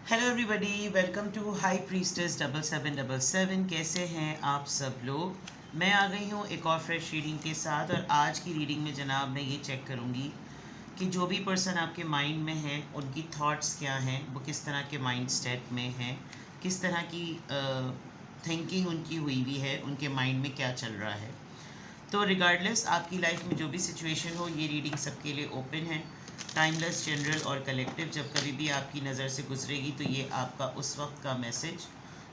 Hello everybody, welcome to high priestess 7777। कैसे हैं आप सब लोग। मैं आ गई हूँ एक और फ्रेश रीडिंग के साथ। और आज की रीडिंग में जनाब मैं ये चेक करूँगी कि जो भी पर्सन आपके माइंड में है उनकी थॉट्स क्या हैं, वो किस तरह के माइंड स्टेट में हैं, किस तरह की थिंकिंग उनकी हुई हुई है, उनके माइंड में क्या चल रहा है। तो रिगार्डलेस आपकी लाइफ में जो भी सिचुएशन हो, ये रीडिंग सबके लिए ओपन है। टाइमलेस, जनरल और कलेक्टिव। जब कभी भी आपकी नज़र से गुजरेगी तो ये आपका उस वक्त का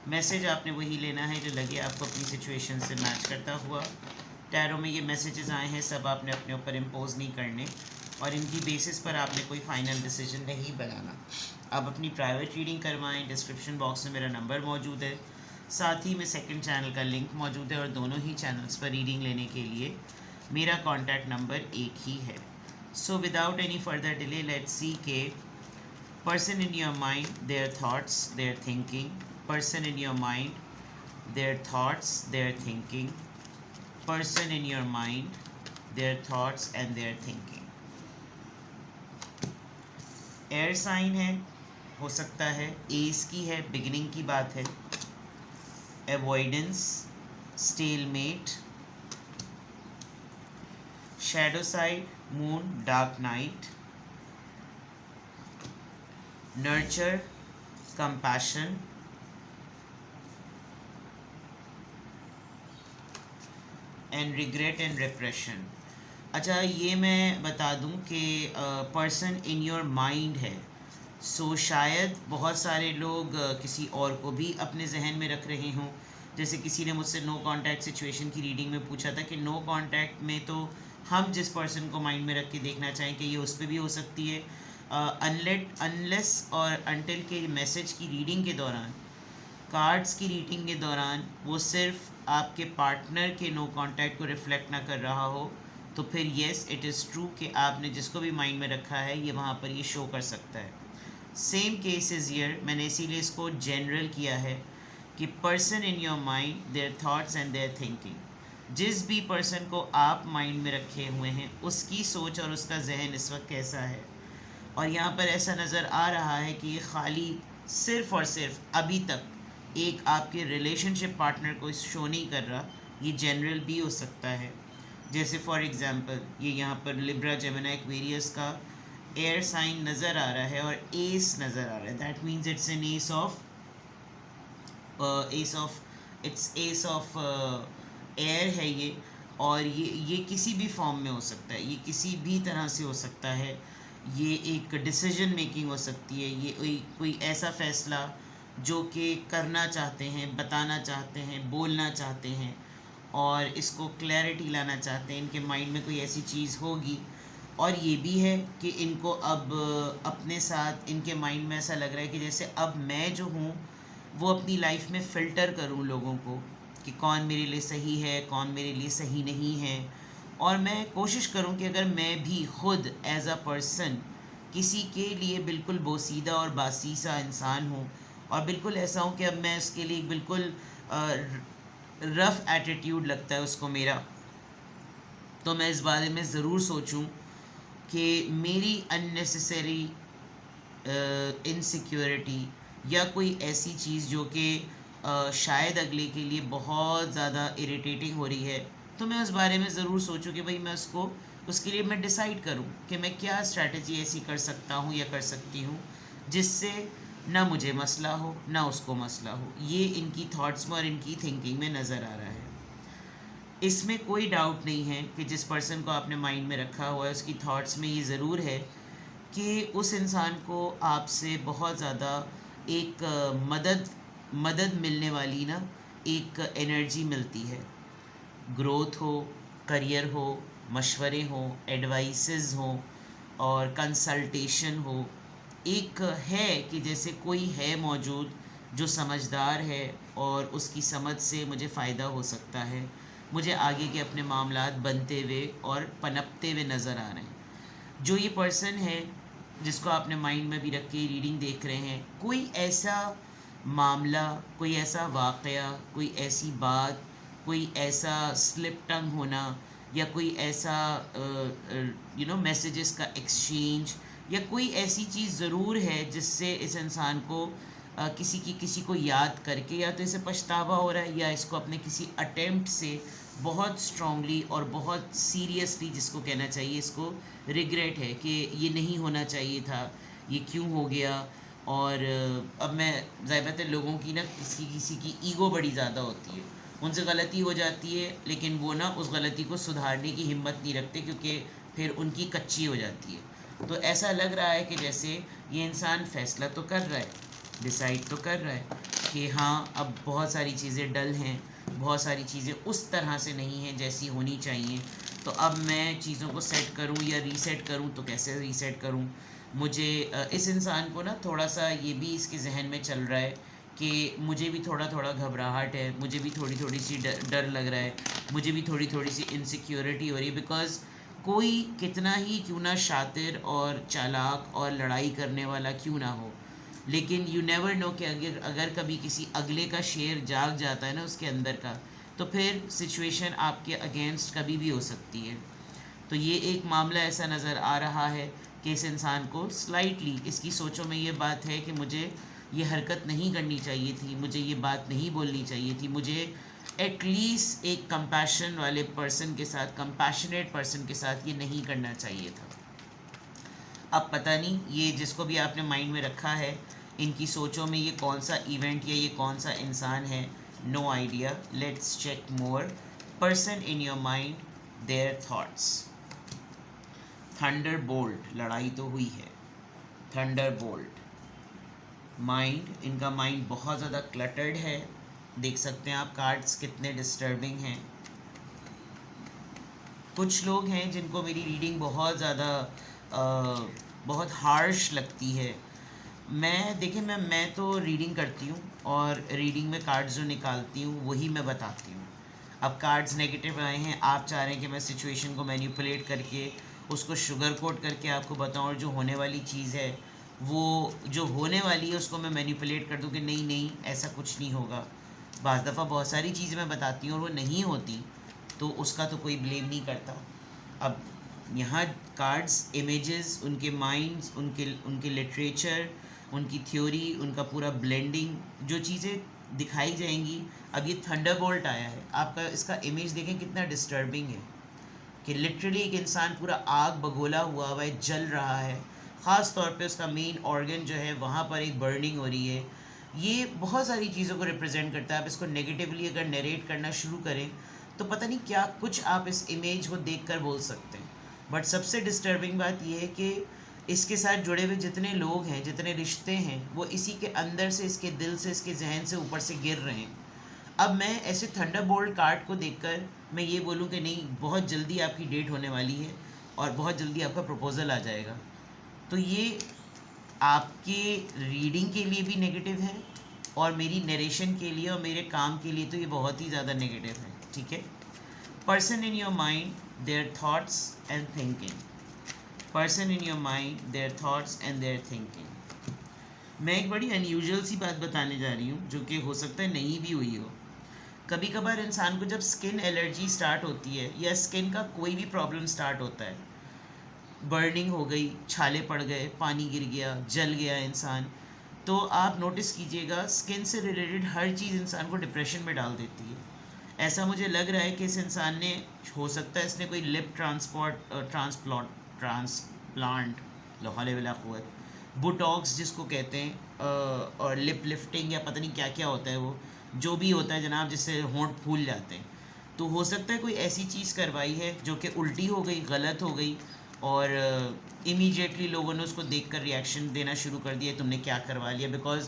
मैसेज आपने वही लेना है जो लगे आपको अपनी सिचुएशन से मैच करता हुआ। टैरो में ये मैसेजेस आए हैं, सब आपने अपने ऊपर इम्पोज नहीं करने और इनकी बेसिस पर आपने कोई फाइनल डिसीजन नहीं बनाना। आप अपनी प्राइवेट रीडिंग करवाएं। डिस्क्रिप्शन बॉक्स में मेरा नंबर मौजूद है, साथ ही में सेकंड चैनल का लिंक मौजूद है और दोनों ही चैनल्स पर रीडिंग लेने के लिए मेरा कॉन्टैक्ट नंबर एक ही है। So without any further delay let's see के person in your mind, their thoughts, their thinking. Person in your mind, their thoughts, their thinking. Person in your mind, their thoughts and their thinking. Air sign है, हो सकता है S की है, beginning की बात है। Avoidance, stalemate. Shadow side, moon, dark night. Nurture, compassion. And regret and repression. अच्छा, ये मैं बता दूं कि पर्सन इन योर माइंड है। सो शायद बहुत सारे लोग किसी और को भी अपने जहन में रख रहे हों। जैसे किसी ने मुझसे नो कांटेक्ट सिचुएशन की रीडिंग में पूछा था कि नो कांटेक्ट में तो हम जिस पर्सन को माइंड में रख के देखना चाहें कि ये उस पर भी हो सकती है। अनलेस और अनटिल के मैसेज की रीडिंग के दौरान, कार्ड्स की रीडिंग के दौरान वो सिर्फ आपके पार्टनर के नो कांटेक्ट को रिफ्लेक्ट ना कर रहा हो, तो फिर येस इट इज़ ट्रू कि आपने जिसको भी माइंड में रखा है ये वहाँ पर ये शो कर सकता है। सेम केस इज़ ईयर, मैंने इसीलिए इसको जनरल किया है कि person in your mind, their thoughts and their thinking. जिस भी पर्सन को आप माइंड में रखे हुए हैं उसकी सोच और उसका जहन इस वक्त कैसा है। और यहाँ पर ऐसा नज़र आ रहा है कि ये खाली सिर्फ़ और सिर्फ अभी तक एक आपके रिलेशनशिप पार्टनर को शो नहीं कर रहा, ये जनरल भी हो सकता है। जैसे फॉर एग्ज़ाम्पल ये यहाँ पर लिब्रा, जेमिनी, एक्वेरियस का एयर साइन नज़र आ रहा है और एस नज़र आ रहा है। That means it's an S of air है ये। और ये किसी भी फॉर्म में हो सकता है, ये किसी भी तरह से हो सकता है। ये एक डिसीजन मेकिंग हो सकती है, ये कोई ऐसा फ़ैसला जो कि करना चाहते हैं, बताना चाहते हैं, बोलना चाहते हैं और इसको क्लैरिटी लाना चाहते हैं। इनके माइंड में कोई ऐसी चीज़ होगी। और ये भी है कि इनको अब अपने साथ, इनके माइंड में ऐसा लग रहा है कि जैसे अब मैं जो हूँ वो अपनी लाइफ में फ़िल्टर करूँ लोगों को कि कौन मेरे लिए सही है, कौन मेरे लिए सही नहीं है। और मैं कोशिश करूँ कि अगर मैं भी खुद एज अ पर्सन किसी के लिए बिल्कुल बोसीदा और बासीसा इंसान हूँ और बिल्कुल ऐसा हूँ कि अब मैं उसके लिए बिल्कुल रफ़ एटीट्यूड लगता है उसको मेरा, तो मैं इस बारे में ज़रूर सोचूं कि मेरी अननेसेसरी इनसिक्योरिटी या कोई ऐसी चीज़ जो कि शायद अगले के लिए बहुत ज़्यादा इरिटेटिंग हो रही है, तो मैं उस बारे में ज़रूर सोचूं कि भाई मैं उसके लिए मैं डिसाइड करूं कि मैं क्या स्ट्रैटेजी ऐसी कर सकता हूं या कर सकती हूं जिससे ना मुझे मसला हो ना उसको मसला हो। ये इनकी थॉट्स में और इनकी थिंकिंग में नज़र आ रहा है। इसमें कोई डाउट नहीं है कि जिस पर्सन को आपने माइंड में रखा हुआ है उसकी थॉट्स में ये ज़रूर है कि उस इंसान को आपसे बहुत ज़्यादा एक मदद मिलने वाली ना, एक एनर्जी मिलती है। ग्रोथ हो, करियर हो, मशवरे हो, एडवाइसेस हो और कंसल्टेशन हो। एक है कि जैसे कोई है मौजूद जो समझदार है और उसकी समझ से मुझे फ़ायदा हो सकता है, मुझे आगे के अपने मामलात बनते हुए और पनपते हुए नज़र आ रहे हैं। जो ये पर्सन है जिसको आपने माइंड में भी रख के रीडिंग देख रहे हैं, कोई ऐसा मामला, कोई ऐसा वाक़या, कोई ऐसी बात, कोई ऐसा स्लिप टंग होना या कोई ऐसा मैसेजेस का एक्सचेंज या कोई ऐसी चीज़ ज़रूर है जिससे इस इंसान को किसी को याद करके या तो इसे पछतावा हो रहा है या इसको अपने किसी अटेम्प्ट से बहुत स्ट्रांगली और बहुत सीरियसली, जिसको कहना चाहिए, इसको रिग्रेट है कि ये नहीं होना चाहिए था, ये क्यों हो गया। और अब मैं ज़ाहिर बात है, लोगों की ना किसी की ईगो बड़ी ज़्यादा होती है, उनसे गलती हो जाती है लेकिन वो ना उस गलती को सुधारने की हिम्मत नहीं रखते क्योंकि फिर उनकी कच्ची हो जाती है। तो ऐसा लग रहा है कि जैसे ये इंसान फ़ैसला तो कर रहा है, डिसाइड तो कर रहा है कि हाँ अब बहुत सारी चीज़ें डल हैं, बहुत सारी चीज़ें उस तरह से नहीं हैं जैसी होनी चाहिए, तो अब मैं चीज़ों को सेट करूँ या रीसेट करूँ तो कैसे रीसेट करूँ। मुझे इस इंसान को ना थोड़ा सा ये भी इसके जहन में चल रहा है कि मुझे भी थोड़ा थोड़ा घबराहट है, मुझे भी थोड़ी थोड़ी सी डर लग रहा है, मुझे भी थोड़ी थोड़ी सी इनसिक्योरिटी हो रही है। बिकॉज़ कोई कितना ही क्यों ना शातिर और चालाक और लड़ाई करने वाला क्यों ना हो, लेकिन यू नेवर नो कि अगर कभी किसी अगले का शेर जाग जाता है ना उसके अंदर का, तो फिर सिचुएशन आपके अगेंस्ट कभी भी हो सकती है। तो ये एक मामला ऐसा नज़र आ रहा है कि इस इंसान को स्लाइटली इसकी सोचों में ये बात है कि मुझे ये हरकत नहीं करनी चाहिए थी, मुझे ये बात नहीं बोलनी चाहिए थी, मुझे एटलीस्ट एक कंपैशन वाले पर्सन के साथ, कंपैशनेट पर्सन के साथ ये नहीं करना चाहिए था। अब पता नहीं ये जिसको भी आपने माइंड में रखा है, इनकी सोचों में ये कौन सा इवेंट या ये कौन सा इंसान है, no idea. Let's check more. Person in your mind, their thoughts. Thunderbolt, लड़ाई तो हुई है। थंडरबोल्ट, माइंड, इनका माइंड बहुत ज़्यादा क्लटर्ड है। देख सकते हैं आप कार्ड्स कितने डिस्टर्बिंग हैं। कुछ लोग हैं जिनको मेरी रीडिंग बहुत ज़्यादा बहुत हार्श लगती है। देखिए मैं तो रीडिंग करती हूँ और रीडिंग में कार्ड्स जो निकालती हूँ वही मैं बताती हूँ। अब कार्ड्स नेगेटिव आए हैं, आप चाह रहे हैं कि मैं सिचुएशन को मैनिपुलेट करके उसको शुगर कोट करके आपको बताऊँ, और जो होने वाली चीज़ है वो जो होने वाली है उसको मैं मैनिपुलेट कर दूँ कि नहीं नहीं ऐसा कुछ नहीं होगा। बाज़ दफ़ा बहुत सारी चीज़ें मैं बताती हूँ और वो नहीं होती, तो उसका तो कोई ब्लेम नहीं करता। अब यहाँ कार्ड्स, इमेजेस, उनके माइंड्स, उनके लिटरेचर, उनकी थ्योरी, उनका पूरा ब्लेंडिंग, जो चीज़ें दिखाई जाएंगी। अब ये थंडरबोल्ट आया है, आपका इसका इमेज देखें कितना डिस्टर्बिंग है कि लिटरली एक इंसान पूरा आग बगोला हुआ है, जल रहा है, ख़ास तौर पे उसका मेन ऑर्गन जो है वहाँ पर एक बर्निंग हो रही है। ये बहुत सारी चीज़ों को रिप्रेजेंट करता है। आप इसको नेगेटिवली अगर नरेट करना शुरू करें तो पता नहीं क्या कुछ आप इस इमेज को देखकर बोल सकते हैं। बट सबसे डिस्टर्बिंग बात यह है कि इसके साथ जुड़े हुए जितने लोग हैं, जितने रिश्ते हैं, वो इसी के अंदर से, इसके दिल से, इसके जहन से ऊपर से गिर रहे हैं। अब मैं ऐसे थंडरबोल्ट कार्ड को देखकर मैं ये बोलूँ कि नहीं बहुत जल्दी आपकी डेट होने वाली है और बहुत जल्दी आपका प्रपोज़ल आ जाएगा, तो ये आपके रीडिंग के लिए भी नेगेटिव है और मेरी नरेशन के लिए और मेरे काम के लिए तो ये बहुत ही ज़्यादा नेगेटिव है। ठीक है। Person in your mind, their thoughts and thinking. Person in your mind, their thoughts and their thinking. मैं एक बड़ी अनयूजुअल सी बात बताने जा रही हूँ जो कि हो सकता है नहीं भी हुई हो। कभी कभार इंसान को जब स्किन एलर्जी स्टार्ट होती है या स्किन का कोई भी प्रॉब्लम स्टार्ट होता है, बर्निंग हो गई, छाले पड़ गए, पानी गिर गया, जल गया इंसान, तो आप नोटिस कीजिएगा स्किन से रिलेटेड हर चीज़ इंसान को डिप्रेशन में डाल देती है। ऐसा मुझे लग रहा है कि इस इंसान ने, हो सकता है इसने कोई लिप ट्रांसप्लांट, लौहाले वाला क़ुव्वत, बोटॉक्स जिसको कहते हैं, और लिप लिफ्टिंग या पता नहीं क्या क्या होता है, वो जो भी होता है जनाब जिससे होंठ फूल जाते हैं, तो हो सकता है कोई ऐसी चीज़ करवाई है जो कि उल्टी हो गई, गलत हो गई, और इमीडिएटली लोगों ने उसको देखकर रिएक्शन देना शुरू कर दिया, तुमने क्या करवा लिया। बिकॉज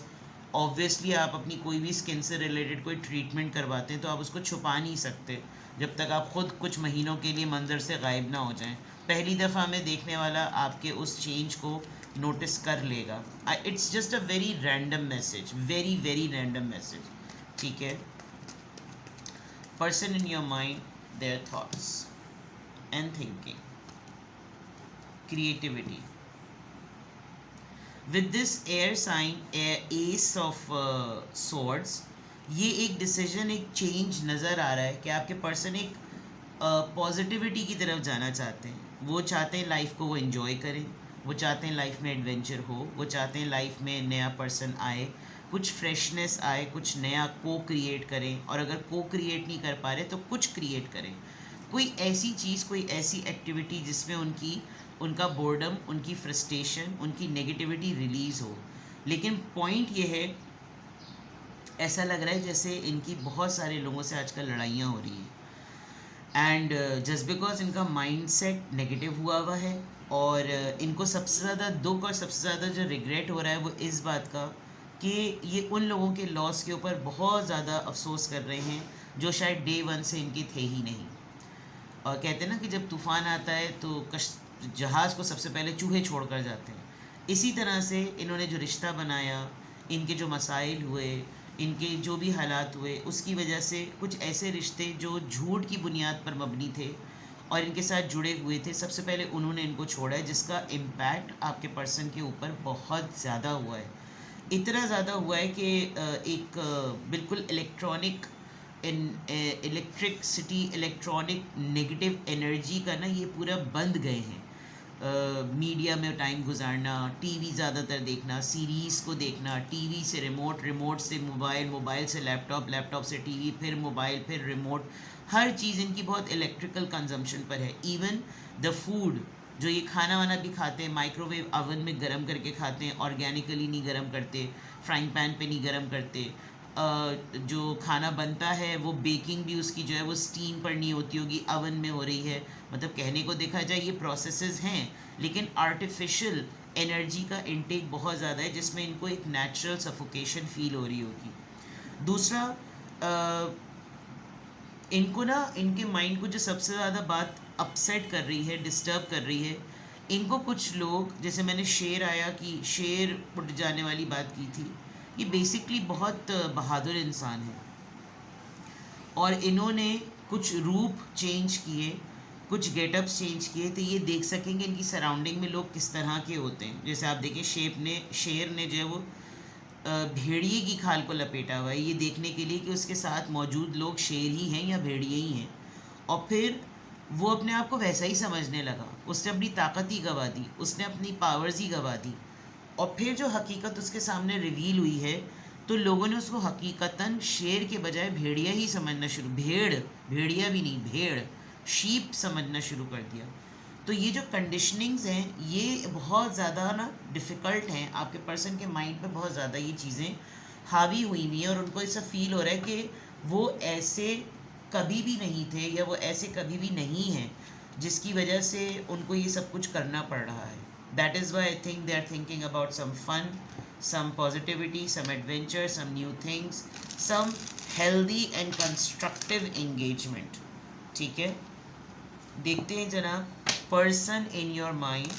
ऑब्वियसली आप अपनी कोई भी स्किन से रिलेटेड कोई ट्रीटमेंट करवाते हैं तो आप उसको छुपा नहीं सकते जब तक आप ख़ुद कुछ महीनों के लिए मंजर से गायब ना हो जाएं। पहली दफ़ा में देखने वाला आपके उस चेंज को नोटिस कर लेगा। It's just a very random message, very very random message. ठीक है। Person in your mind, their thoughts and thinking. Creativity. With this air sign, ace of swords, ये एक डिसीजन, एक चेंज नज़र आ रहा है कि आपके पर्सन एक पॉजिटिविटी की तरफ जाना चाहते हैं। वो चाहते हैं लाइफ को वो एंजॉय करें, वो चाहते हैं लाइफ में एडवेंचर हो, वो चाहते हैं लाइफ में नया पर्सन आए, कुछ फ्रेशनेस आए, कुछ नया को क्रिएट करें, और अगर को क्रिएट नहीं कर पा रहे तो कुछ क्रिएट करें, कोई ऐसी चीज़, कोई ऐसी एक्टिविटी जिसमें उनका बोर्डम, उनकी फ्रस्ट्रेशन, उनकी नेगेटिविटी रिलीज़ हो। लेकिन पॉइंट ये है, ऐसा लग रहा है जैसे इनकी बहुत सारे लोगों से आजकल लड़ाइयाँ हो रही हैं, एंड जस्ट बिकॉज इनका माइंडसेट नेगेटिव हुआ है, और इनको सबसे ज़्यादा दुख और सबसे ज़्यादा जो रिग्रेट हो रहा है वो इस बात का कि ये उन लोगों के लॉस के ऊपर बहुत ज़्यादा अफसोस कर रहे हैं जो शायद डे वन से इनके थे ही नहीं। और कहते हैं ना कि जब तूफ़ान आता है तो जहाज़ को सबसे पहले चूहे छोड़ कर जाते हैं। इसी तरह से इन्होंने जो रिश्ता बनाया, इनके जो मसाइल हुए, इनके जो भी हालात हुए, उसकी वजह से कुछ ऐसे रिश्ते जो झूठ की बुनियाद पर मबनी थे और इनके साथ जुड़े हुए थे, सबसे पहले उन्होंने इनको छोड़ा है, जिसका इम्पैक्ट आपके पर्सन के ऊपर बहुत ज़्यादा हुआ है। इतना ज़्यादा हुआ है कि एक बिल्कुल इलेक्ट्रिसिटी, इलेक्ट्रॉनिक नेगेटिव एनर्जी का ना ये पूरा बंद गए हैं। मीडिया में टाइम गुजारना, टीवी ज़्यादातर देखना, सीरीज़ को देखना, टीवी से रिमोट, रिमोट से मोबाइल, मोबाइल से लैपटॉप, लैपटॉप से टीवी, फिर मोबाइल, फिर रिमोट, हर चीज़ इनकी बहुत इलेक्ट्रिकल कंजम्पशन पर है। इवन द फूड, जो ये खाना वाना भी खाते हैं, माइक्रोवेव ओवन में गर्म करके खाते हैं, ऑर्गेनिकली नहीं गर्म करते, फ्राइंग पैन पे नहीं गर्म करते। जो खाना बनता है वो बेकिंग भी उसकी जो है वो स्टीम पर नहीं होती होगी, अवन में हो रही है। मतलब कहने को देखा जाए ये प्रोसेसेस हैं, लेकिन आर्टिफिशियल एनर्जी का इनटेक बहुत ज़्यादा है, जिसमें इनको एक नेचुरल सफोकेशन फील हो रही होगी। दूसरा, इनको ना, इनके माइंड को जो सबसे ज़्यादा बात अपसेट कर रही है, डिस्टर्ब कर रही है, इनको कुछ लोग, जैसे मैंने शेर आया कि शेर उठ जाने वाली बात की थी, ये बेसिकली बहुत बहादुर इंसान है, और इन्होंने कुछ रूप चेंज किए, कुछ गेटअप्स चेंज किए, तो ये देख सकेंगे इनकी सराउंडिंग में लोग किस तरह के होते हैं। जैसे आप देखिए, शेर ने जो है वो भेड़िए की खाल को लपेटा हुआ है, ये देखने के लिए कि उसके साथ मौजूद लोग शेर ही हैं या भेड़िए ही हैं, और फिर वो अपने आप को वैसा ही समझने लगा, उसने अपनी ताकत ही गंवा दी, उसने अपनी पावर्स ही गंवा दी, और फिर जो हकीकत उसके सामने रिवील हुई है, तो लोगों ने उसको हकीकतन शेर के बजाय भेड़िया ही समझना शुरू, भेड़िया भी नहीं, भेड़, शीप समझना शुरू कर दिया। तो ये जो कंडीशनिंग्स हैं ये बहुत ज़्यादा ना डिफ़िकल्ट हैं, आपके पर्सन के माइंड पे बहुत ज़्यादा ये चीज़ें हावी हुई हुई हैं, और उनको ऐसा फील हो रहा है कि वो ऐसे कभी भी नहीं थे, या वो ऐसे कभी भी नहीं हैं, जिसकी वजह से उनको ये सब कुछ करना पड़ रहा है। That is why I think they are thinking about some fun, some positivity, some adventure, some new things, some healthy and constructive engagement. ठीक है, देखते हैं जनाब, person in your mind,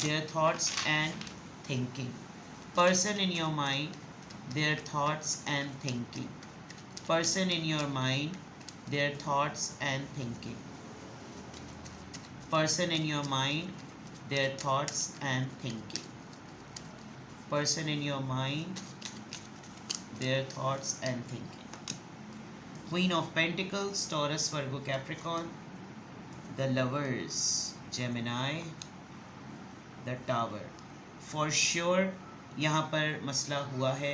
their thoughts and thinking. Person in your mind, their thoughts and thinking. Person in your mind, their thoughts and thinking. Person in your mind, their thoughts and thinking. Person in your mind, their thoughts and thinking. Queen of Pentacles, Taurus, Virgo, Capricorn. The Lovers, Gemini. The Tower. For sure यहाँ पर मसला हुआ है,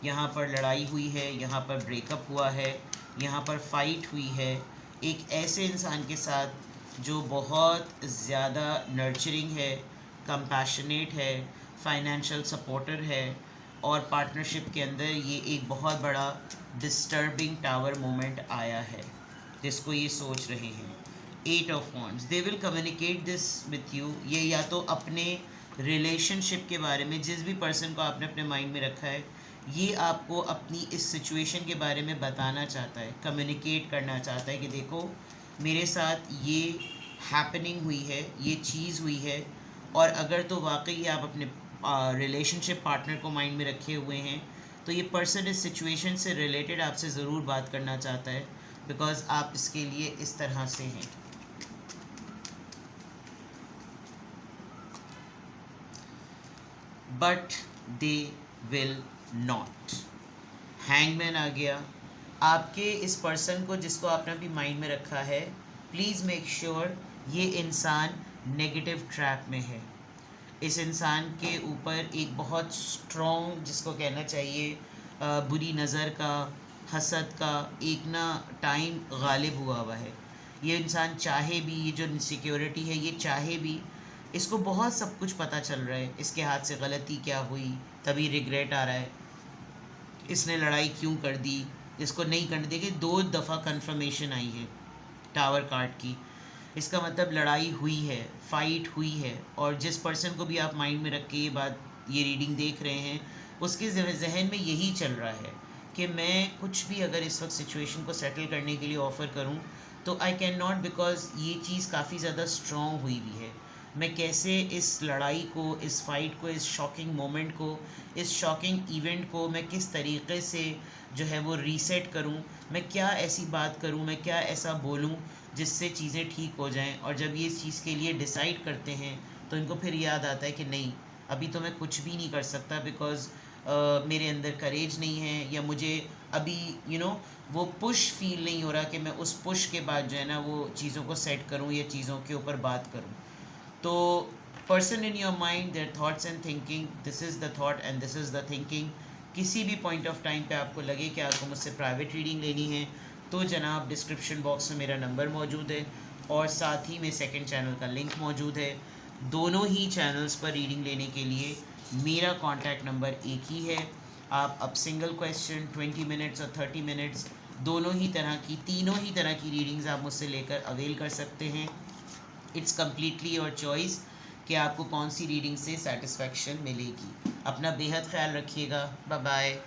यहाँ पर लड़ाई हुई है, यहाँ पर ब्रेकअप हुआ है, यहाँ पर फाइट हुई है एक ऐसे इंसान के साथ जो बहुत ज़्यादा नर्चरिंग है, कंपैशनेट है, फाइनेंशियल सपोर्टर है, और पार्टनरशिप के अंदर ये एक बहुत बड़ा डिस्टर्बिंग टावर मोमेंट आया है जिसको ये सोच रहे हैं। 8 of wands, they will communicate this with you. ये या तो अपने रिलेशनशिप के बारे में, जिस भी पर्सन को आपने अपने माइंड में रखा है, ये आपको अपनी इस सिचुएशन के बारे में बताना चाहता है, कम्युनिकेट करना चाहता है कि देखो मेरे साथ ये हैपनिंग हुई है, ये चीज़ हुई है, और अगर तो वाकई आप अपने रिलेशनशिप पार्टनर को माइंड में रखे हुए हैं तो ये पर्सन इस सिचुएशन से रिलेटेड आपसे ज़रूर बात करना चाहता है, बिकॉज आप इसके लिए इस तरह से हैं। But they will not. Hangman आ गया। आपके इस पर्सन को जिसको आपने अपनी माइंड में रखा है, प्लीज़ मेक श्योर ये इंसान नेगेटिव ट्रैप में है। इस इंसान के ऊपर एक बहुत स्ट्रॉन्ग, जिसको कहना चाहिए बुरी नज़र का, हसद का एक ना टाइम गालिब हुआ है। ये इंसान चाहे भी, ये जो इनसिक्योरिटी है, ये चाहे भी, इसको बहुत सब कुछ पता चल रहा है, इसके हाथ से गलती क्या हुई, तभी रिग्रेट आ रहा है, इसने लड़ाई क्यों कर दी, इसको नहीं करने देंगे। 2 दफ़ा कंफर्मेशन आई है टावर कार्ड की, इसका मतलब लड़ाई हुई है, फाइट हुई है। और जिस पर्सन को भी आप माइंड में रख के ये रीडिंग देख रहे हैं, उसके जहन में यही चल रहा है कि मैं कुछ भी अगर इस वक्त सिचुएशन को सेटल करने के लिए ऑफ़र करूं तो आई कैन नॉट, बिकॉज ये चीज़ काफ़ी ज़्यादा स्ट्रॉन्ग हुई भी है। मैं कैसे इस लड़ाई को, इस फाइट को, इस शॉकिंग मोमेंट को, इस शॉकिंग इवेंट को मैं किस तरीके से जो है वो रीसेट करूं, मैं क्या ऐसी बात करूं, मैं क्या ऐसा बोलूं जिससे चीज़ें ठीक हो जाएं। और जब ये इस चीज़ के लिए डिसाइड करते हैं तो इनको फिर याद आता है कि नहीं, अभी तो मैं कुछ भी नहीं कर सकता, बिकॉज़ मेरे अंदर करेज नहीं है, या मुझे अभी वो पुश फील नहीं हो रहा कि मैं उस पुश के बाद जो है ना वो चीज़ों को सेट करूं या चीज़ों के ऊपर बात करूं। तो person in your mind, their thoughts and thinking, this is the thought and this is the thinking. किसी भी पॉइंट ऑफ टाइम पे आपको लगे कि आपको मुझसे प्राइवेट रीडिंग लेनी है तो जनाब डिस्क्रिप्शन बॉक्स में मेरा नंबर मौजूद है, और साथ ही में सेकंड चैनल का लिंक मौजूद है। दोनों ही चैनल्स पर रीडिंग लेने के लिए मेरा कॉन्टैक्ट नंबर एक ही है। आप अब सिंगल क्वेश्चन, 20 मिनट्स और 30 मिनट्स, तीनों ही तरह की रीडिंग्स आप मुझसे लेकर अवेल कर सकते हैं। इट्स कम्प्लीटली योर चॉइस कि आपको कौन सी रीडिंग से सेटिस्फेक्शन मिलेगी। अपना बेहद ख्याल रखिएगा। Bye bye.